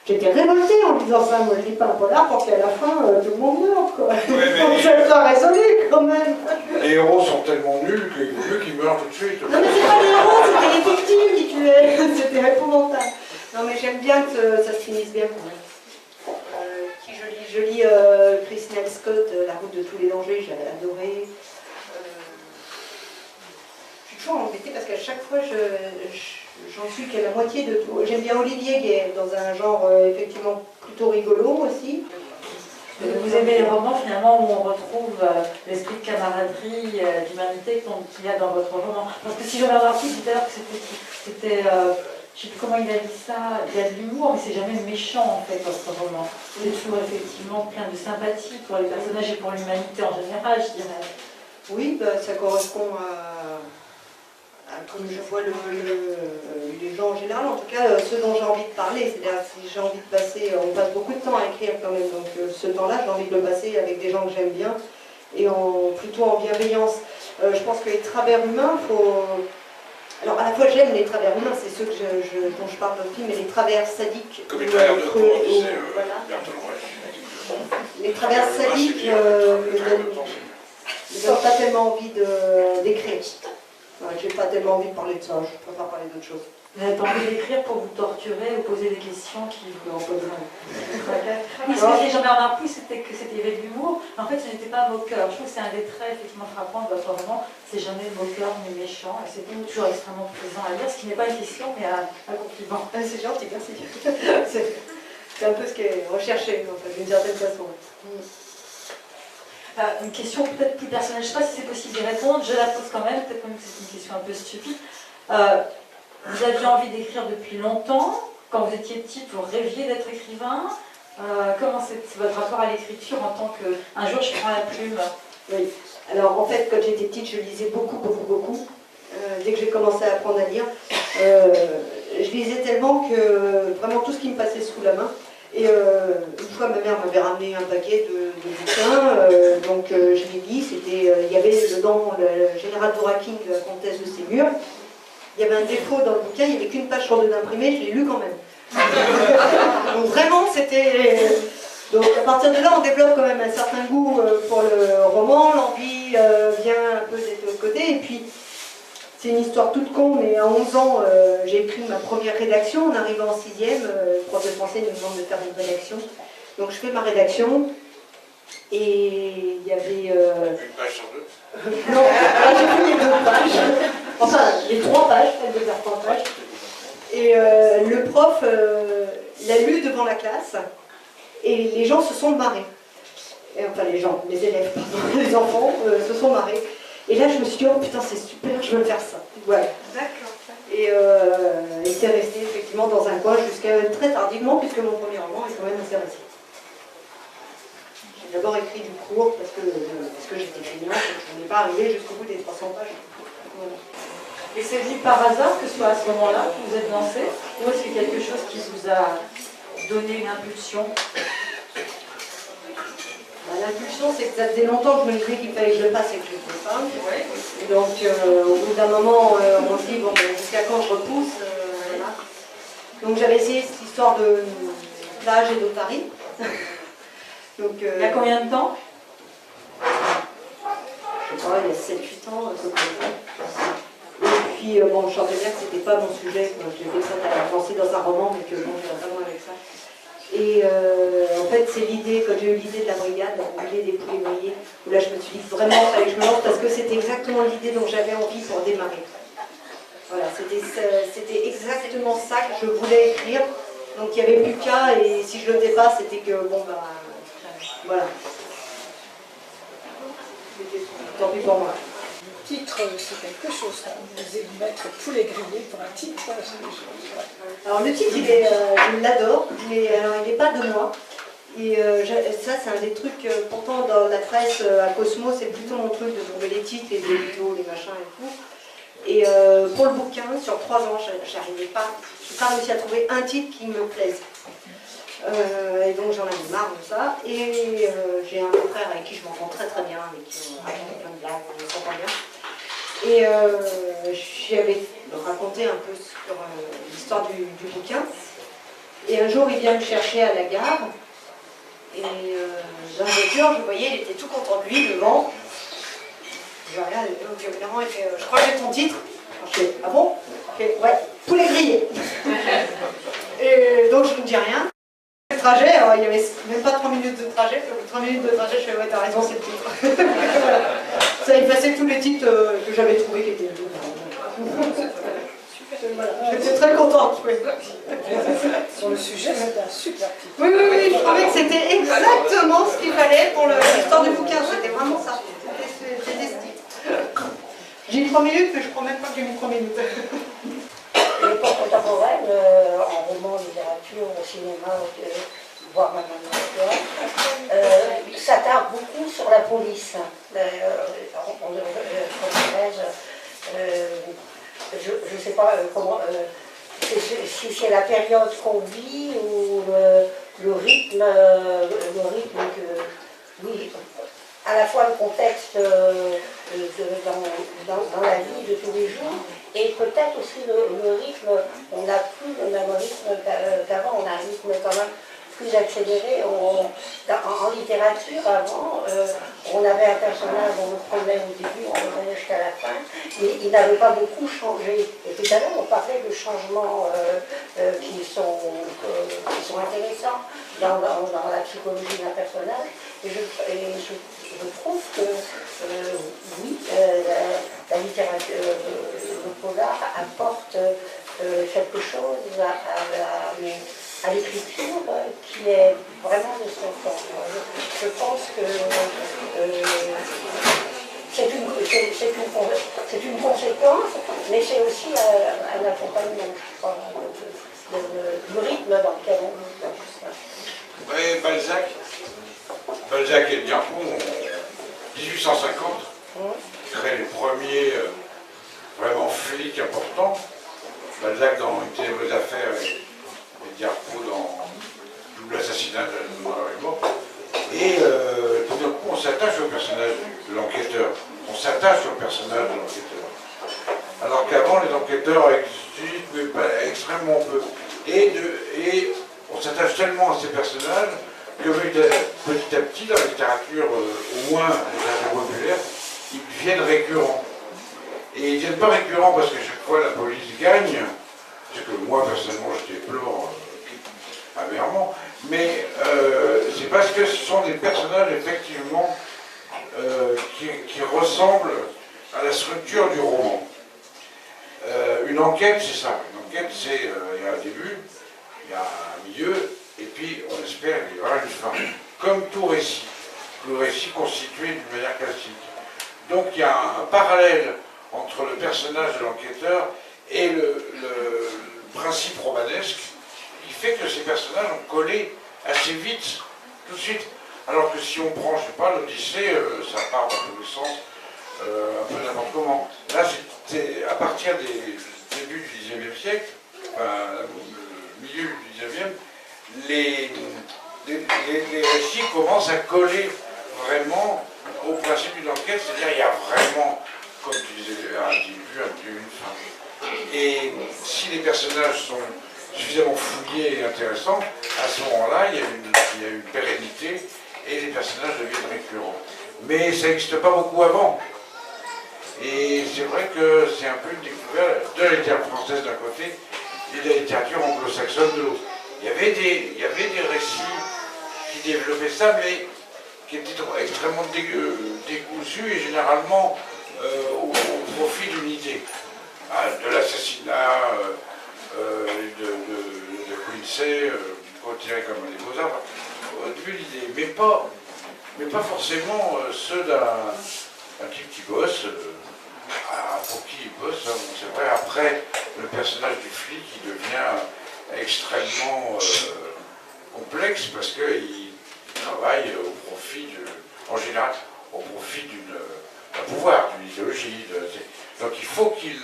S3: j'étais révoltée en disant ça, moi je lis pas un polar pour qu'à la fin tout le monde meure, quoi. Donc c'est pas résolu quand même.
S2: Les héros sont tellement nuls qu'il vaut mieux qu'ils meurent tout de suite.
S3: Non mais c'est pas les héros, c'était les victimes qui tuaient, c'était épouvantable. Non mais j'aime bien que ça se finisse bien quand même. Je lis Chris Nell Scott, La route de tous les dangers, j'avais adoré. Je suis toujours embêtée parce qu'à chaque fois j'en suis qu'à la moitié de tout. J'aime bien Olivier Gay, dans un genre effectivement plutôt rigolo aussi.
S5: Vous aimez les romans finalement où on retrouve l'esprit de camaraderie, d'humanité qu'il y a dans votre roman? Parce que si j'avais remarqué tout à l'heure que c'était je ne sais plus comment il a dit ça, il y a de l'humour, mais c'est jamais méchant en fait votre roman. C'est toujours effectivement plein de sympathie pour les personnages et pour l'humanité en général, je dirais.
S3: Oui, bah, ça correspond à comme je vois les gens en général, en tout cas ceux dont j'ai envie de parler. C'est-à-dire si j'ai envie de passer, on passe beaucoup de temps à écrire quand même, donc ce temps-là j'ai envie de le passer avec des gens que j'aime bien et plutôt en bienveillance. Je pense que les travers humains, alors à la fois j'aime les travers humains, c'est ceux dont je parle dans le film, mais les travers sadiques.
S2: Comme une travers de quoi,
S3: voilà. Les travers sadiques ne donnent pas tellement envie d'écrire. J'ai pas tellement envie de parler de ça, je préfère parler d'autre chose.
S5: Vous n'avez pas envie d'écrire pour vous torturer ou poser des questions qui vous en poseraient. Oui, ce que j'ai jamais remarqué, c'était que c'était de l'humour. En fait, ce n'était pas moqueur. Je trouve que c'est un des traits effectivement frappants de votre roman. C'est jamais moqueur ni méchant. Et c'est toujours extrêmement plaisant à lire, ce qui n'est pas une question, mais un compliment.
S3: C'est gentil, merci. C'est un peu ce qui est recherché, en fait, d'une certaine façon.
S5: Une question peut-être plus personnelle, je ne sais pas si c'est possible d'y répondre, je la pose quand même, peut-être même que c'est une question un peu stupide. Vous aviez envie d'écrire depuis longtemps, quand vous étiez petite, vous rêviez d'être écrivain. Comment c'est votre rapport à l'écriture en tant que... Un jour je prends la plume.
S3: Oui, alors en fait quand j'étais petite je lisais beaucoup. Dès que j'ai commencé à apprendre à lire, je lisais tellement que vraiment tout ce qui me passait sous la main. Et une fois, ma mère m'avait ramené un paquet de bouquins, donc je l'ai dit, il y avait dedans le général Dworkin de la comtesse de Ségur. Il y avait un défaut dans le bouquin, il n'y avait qu'une page sur deux d'imprimé, je l'ai lu quand même. Donc vraiment, c'était... Donc à partir de là, on développe quand même un certain goût pour le roman, l'envie vient un peu d'être de l'autre côté, et puis... C'est une histoire toute con, mais à 11 ans, j'ai écrit ma première rédaction. En arrivant en 6e, le prof de français nous demande de faire une rédaction. Donc je fais ma rédaction, et il y avait...
S2: Une page sur deux.
S3: Non, j'ai fait les 2 pages. Enfin, les 3 pages, elle devait faire 3 pages. Et le prof l'a lu devant la classe, et les gens se sont marrés. et, enfin les gens, les élèves, pardon, les enfants se sont marrés. Et là, je me suis dit, oh putain, c'est super, je veux faire ça. Voilà.
S7: D'accord.
S3: Et c'est resté effectivement dans un coin jusqu'à très tardivement, puisque mon premier roman est quand même assez récent. J'ai d'abord écrit du cours parce que j'étais feignante et que je ne voulais pas arriver jusqu'au bout des 300 pages. Voilà.
S5: Et c'est venu par hasard que ce soit à ce moment-là que vous êtes lancé, ou est-ce qu'il y a quelque chose qui vous a donné une impulsion?
S3: L'impulsion, c'est que ça faisait longtemps que je me disais qu'il fallait que je le fasse et que je ne le fasse pas. Et donc, au bout d'un moment, on se dit, bon, ben, jusqu'à quand je repousse voilà. Donc, j'avais essayé cette histoire de plage et d'otarie. Donc,
S5: Il y a combien de temps?
S3: je sais pas, il y a 7-8 ans, à peu près. Et puis, bon, je sentais bien que c'était pas mon sujet. J'étais prête à avancer dans un roman, mais que bon, je n'irais pas loin avec ça. Et en fait, c'est l'idée, quand j'ai eu l'idée de la brigade, l'idée des poulets grillés, où là je me suis dit vraiment il fallait que je me lance parce que c'était exactement l'idée dont j'avais envie pour démarrer. Voilà, c'était exactement ça que je voulais écrire. Donc il n'y avait plus qu'à, et si je le faisais pas, c'était que bon bah voilà. C'était tant pis pour moi.
S4: Le titre, c'est quelque chose. Vous osez mettre poulet grillé pour un titre.
S3: Alors le titre, je l'adore, mais alors, il n'est pas de moi. Et ça, c'est un des trucs, pourtant dans la presse à Cosmo, c'est plutôt mon truc de trouver les titres, les éditos, les machins et tout. Et pour le bouquin, sur 3 ans, je n'ai pas réussi à trouver un titre qui me plaise. Et donc j'en avais marre de ça. Et j'ai un frère avec qui je m'entends très très bien, avec qui on raconte plein de blagues, on s'entend bien. Et j'avais raconté un peu sur l'histoire du bouquin. Et un jour, il vient me chercher à la gare. Et dans la voiture, je voyais, il était tout content de lui, devant. Je regarde, évidemment, il fait, je crois que j'ai ton titre. Alors, je fais, ah bon? Il fait, ouais, poulet grillé. Et donc, je ne dis rien. Le trajet, alors, il n'y avait même pas 3 minutes de trajet. Au bout de 3 minutes de trajet, je fais, ouais, t'as raison, c'est le titre. Voilà. Ça effacait tous les titres que j'avais trouvés qui étaient voilà. J'étais très contente. Oui.
S4: Sur le sujet, c'est un super titre.
S3: Oui, je trouvais que c'était exactement ce qu'il fallait pour l'histoire du bouquin. C'était vraiment ça. C'était des styles. J'ai mis 3 minutes, mais je crois même pas que j'ai mis 3 minutes.
S8: L'époque contemporaine, en roman, littérature, au cinéma, voire même en théâtre, s'attarde beaucoup sur la police. Je ne sais pas comment, si c'est la période qu'on vit ou le rythme que, oui, à la fois le contexte dans la vie de tous les jours et peut-être aussi le rythme. On n'a plus le même rythme qu'avant, on a un rythme quand même plus accéléré. En littérature, avant, on avait un personnage, on le prenait au début, on le prenait jusqu'à la fin, mais il n'avait pas beaucoup changé. Et tout à l'heure, on parlait de changements qui sont intéressants dans la psychologie d'un personnage. Et je trouve que, oui, la littérature, le polar apporte quelque chose à l'écriture qui est vraiment de son temps. Je pense que c'est une conséquence, mais c'est aussi un accompagnement, je crois, du rythme dans lequel on vit.
S2: Oui, Balzac et Diarpont, en 1850, créent les premiers vraiment flics importants. Balzac dans Une ténébreuse affaire et Diarpont dans Double assassinat de Noir et Et tout d'un coup, on s'attache au personnage de l'enquêteur. On s'attache au personnage de l'enquêteur. Alors qu'avant, les enquêteurs existent, mais pas extrêmement peu. Et on s'attache tellement à ces personnages que petit à petit, dans la littérature, au moins la littérature populaire, ils deviennent récurrents. Et ils ne deviennent pas récurrents parce que chaque fois la police gagne, ce que moi personnellement je déplore amèrement, mais c'est parce que ce sont des personnages effectivement qui ressemblent à la structure du roman. Une enquête, c'est ça. Une enquête, c'est il y a un début, il y a un milieu, et puis on espère qu'il y aura une fin. Comme tout récit. le récit constitué d'une manière classique. Donc il y a un parallèle entre le personnage de l'enquêteur et le principe romanesque qui fait que ces personnages ont collé assez vite, tout de suite. Alors que si on prend, je sais pas, l'Odyssée, ça part dans tous les sens, un peu n'importe comment. Là, c'était à partir des débuts du XIXe siècle, enfin, le milieu du XIXe, les récits commencent à coller vraiment au principe d'une enquête, c'est-à-dire il y a vraiment, comme tu disais, un début, un milieu, une fin. Et si les personnages sont suffisamment fouillés et intéressants, à ce moment-là, il y a une pérennité et les personnages deviennent récurrents. Mais ça n'existe pas beaucoup avant. Et c'est vrai que c'est un peu une découverte de la littérature française d'un côté et de la littérature anglo-saxonne de l'autre. Il y avait des récits qui développaient ça, mais qui étaient extrêmement décousus et généralement au profit d'une idée. De l'assassinat de Quincy, considéré comme les beaux-arts, au début l'idée, mais pas forcément ceux d'un type qui bosse, pour qui il bosse, hein, bon, c'est vrai, après le personnage du flic qui devient extrêmement complexe parce qu'il travaille au profit, en général, au profit d'un pouvoir, d'une idéologie. Donc il faut qu'il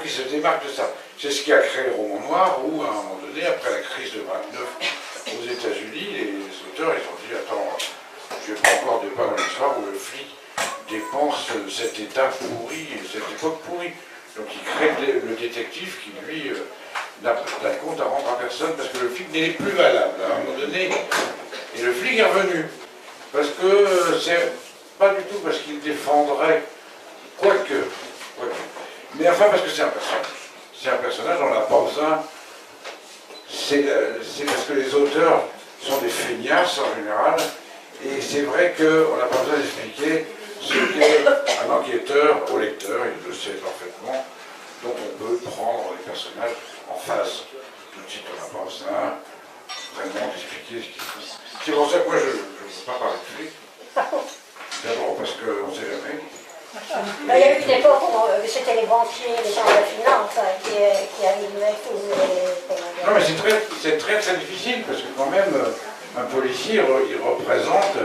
S2: se démarque de ça. C'est ce qui a créé le roman noir où, à un moment donné, après la crise de 29 aux États-Unis, les auteurs ils ont dit attends, je ne vais pas encore débat dans l'histoire où le flic dépense cet état pourri, cette époque pourrie. Donc il crée le détective qui, lui, n'a de compte à rendre à personne parce que le flic n'est plus valable à un moment donné. Et le flic est revenu. Parce que c'est pas du tout parce qu'il défendrait, quoique. Mais enfin parce que c'est un personnage. C'est un personnage, on n'a pas besoin. C'est parce que les auteurs sont des feignasses en général. Et c'est vrai qu'on n'a pas besoin d'expliquer ce qu'est un enquêteur au lecteur, il le sait parfaitement. Donc on peut prendre les personnages en face. Tout de suite, on n'a pas besoin vraiment d'expliquer ce qu'ils font. C'est pour ça que moi je ne veux pas parler de flics. D'abord parce qu'on ne sait jamais.
S8: Il y a eu une époque où c'était les banquiers, les gens de la finance qui animaient tous les...
S2: Non mais c'est très difficile parce que quand même un policier il représente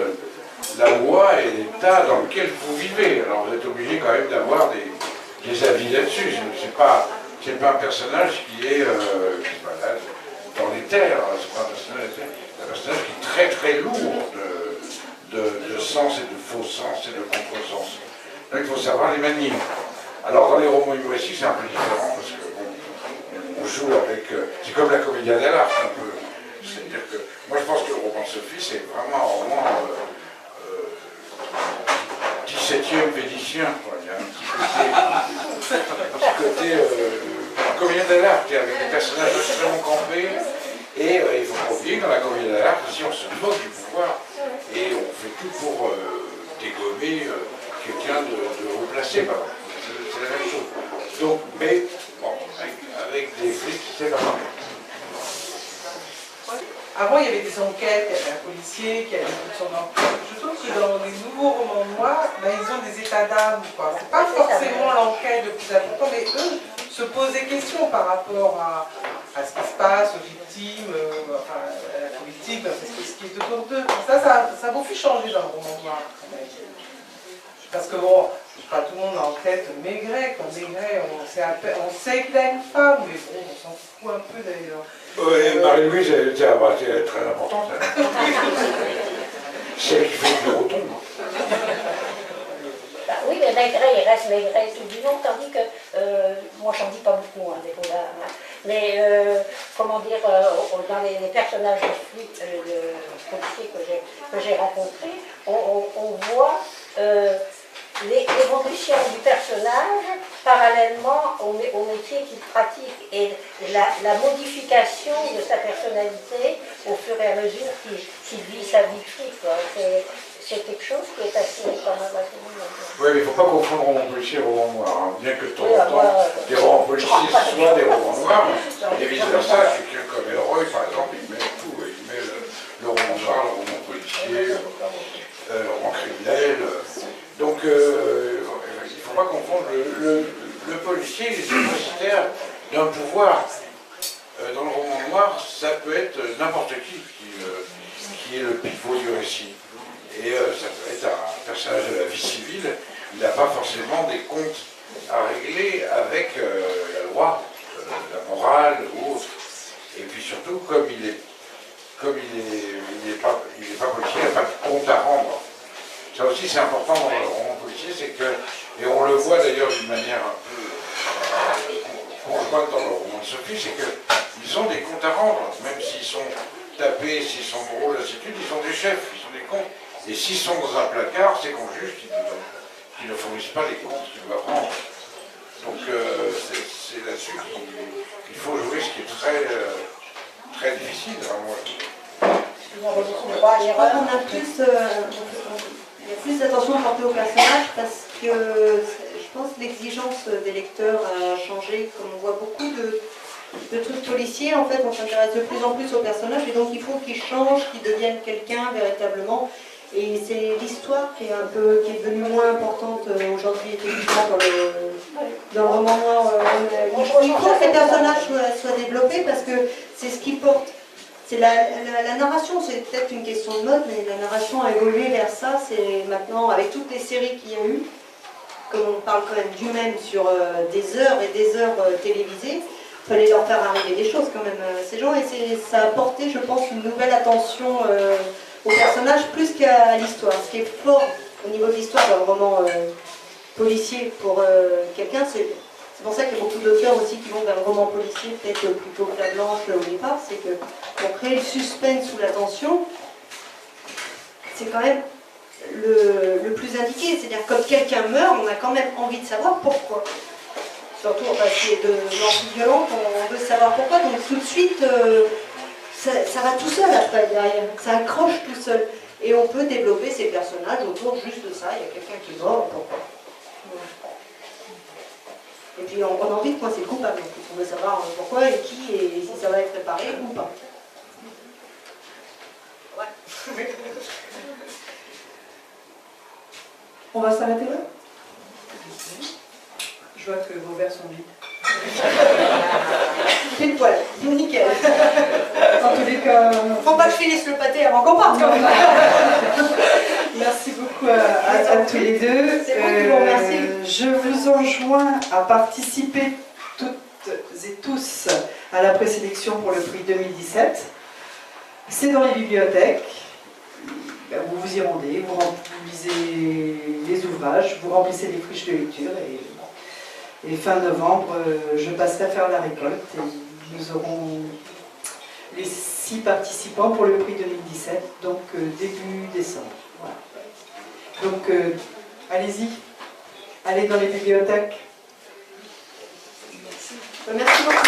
S2: la loi et l'état dans lequel vous vivez. Alors vous êtes obligé quand même d'avoir des avis là-dessus. C'est pas un personnage qui est qui se balade dans les terres. C'est pas un personnage qui est très lourd de sens et de faux sens et de contresens. Donc il faut savoir les manier. Alors dans les romans humoristiques c'est un peu différent parce que bon, on joue avec... c'est comme la comédia dell'arte un peu. C'est-à-dire que moi je pense que le roman de Sophie c'est vraiment un roman 17e vénitien. Il y a un petit côté comédia dell'arte avec des personnages extrêmement campés. Et il faut pas oublier que dans la comédia dell'arte aussi on se moque du pouvoir et on fait tout pour dégommer quelqu'un de haut placé. C'est la même chose. Donc, mais bon, avec des flics, c'est pas pareil.
S7: Avant, il y avait des enquêtes, il y avait un policier qui avait toute son enquête. Je trouve que dans les nouveaux romans noirs, ils ont des états d'âme. C'est pas forcément l'enquête le plus important, mais eux se posent des questions par rapport à ce qui se passe, aux victimes, à la politique, ce qui est autour d'eux. Ça a beaucoup changé dans le roman noir. Parce que bon, pas tout le monde a en tête Maigret. Quand Maigret, on sait qu'il a une femme, mais bon, on s'en fout un peu d'ailleurs.
S2: Oui, Marie-Louise, elle était très importante. C'est elle qui fait le bureau tombe.
S8: Bah, oui, mais Maigret, il reste Maigret tout du long, tandis que, moi j'en dis pas beaucoup, des polars, mais comment dire, dans les personnages de policiers que j'ai rencontrés, on voit l'évolution du personnage parallèlement au métier qu'il pratique et la modification de sa personnalité au fur et à mesure qu'il vit sa vie de flic. C'est quelque chose qui est assez quand même assez bon.
S2: Oui, mais il ne faut pas confondre roman policier et roman noir. Hein. Bien que de temps en temps, des romans policiers soient des romans noirs, et vice versa, quelqu'un comme Héroï, par exemple, il met tout. Il met le roman noir, pas confondre le policier et les dépositaires d'un pouvoir. Dans le roman noir, ça peut être n'importe qui est le pivot du récit. Et ça peut être un personnage de la vie civile, il n'a pas forcément des comptes à régler avec la loi, la morale ou autre. Et puis surtout, comme il n'est pas policier, il n'a pas de compte à rendre. Ça aussi c'est important dans le roman policier, c'est que, et on le voit d'ailleurs d'une manière un peu conjointe dans le roman de Sophie, c'est qu'ils ont des comptes à rendre, même s'ils sont tapés, s'ils sont drôles, ainsi de suite, ils ont des chefs, ils ont des comptes. Et s'ils sont dans un placard, c'est qu'on juge qu'ils ne fournissent pas les comptes qu'ils doivent rendre. Donc c'est là-dessus qu'il faut jouer, ce qui est très difficile, vraiment.
S3: Je crois qu'on a plus, il y a plus d'attention portée au personnage parce que je pense que l'exigence des lecteurs a changé, comme on voit beaucoup de trucs policiers, en fait on s'intéresse de plus en plus aux personnages et donc il faut qu'ils changent, qu'ils deviennent quelqu'un véritablement. Et c'est l'histoire qui est devenue moins importante aujourd'hui, effectivement, dans le roman noir. Il faut que les personnages soient développés parce que c'est ce qui porte. C'est la narration, c'est peut-être une question de mode, mais la narration a évolué vers ça. C'est maintenant, avec toutes les séries qu'il y a eu, comme on parle quand même d'humaine sur des heures et des heures télévisées, il fallait leur faire arriver des choses quand même, ces gens. Et ça a apporté, je pense, une nouvelle attention au personnage plus qu'à l'histoire. Ce qui est fort au niveau de l'histoire d'un roman policier pour quelqu'un, c'est pour ça qu'il y a beaucoup d'auteurs aussi qui vont vers le roman policier, peut-être plutôt que la blanche au départ, c'est que pour créer le suspense ou la tension, c'est quand même le plus indiqué. C'est-à-dire quand quelqu'un meurt, on a quand même envie de savoir pourquoi. Surtout parce qu'il y a de mort violente, on veut savoir pourquoi, donc tout de suite ça va tout seul après derrière, ça accroche tout seul. Et on peut développer ces personnages autour juste de ça, il y a quelqu'un qui est mort, pourquoi. Et puis on a envie de coincer le coupable, on veut savoir pourquoi et qui, et si ça va être réparé ou pas. Ouais.
S1: On va s'arrêter là? Je vois que vos verres sont vides.
S3: Pile poil, nickel.
S1: En tous les cas...
S3: Faut pas que je finisse le pâté avant qu'on parte quand même.
S1: Merci beaucoup à tous les deux.
S3: C'est moi qui vous remercie.
S1: Je vous enjoins à participer toutes et tous à la présélection pour le prix 2017. C'est dans les bibliothèques. Vous vous y rendez, vous lisez les ouvrages, vous remplissez les fiches de lecture et fin novembre, je passerai faire la récolte et nous aurons les 6 participants pour le prix 2017, donc début décembre. Voilà. Donc allez-y, allez dans les bibliothèques.
S3: Merci beaucoup.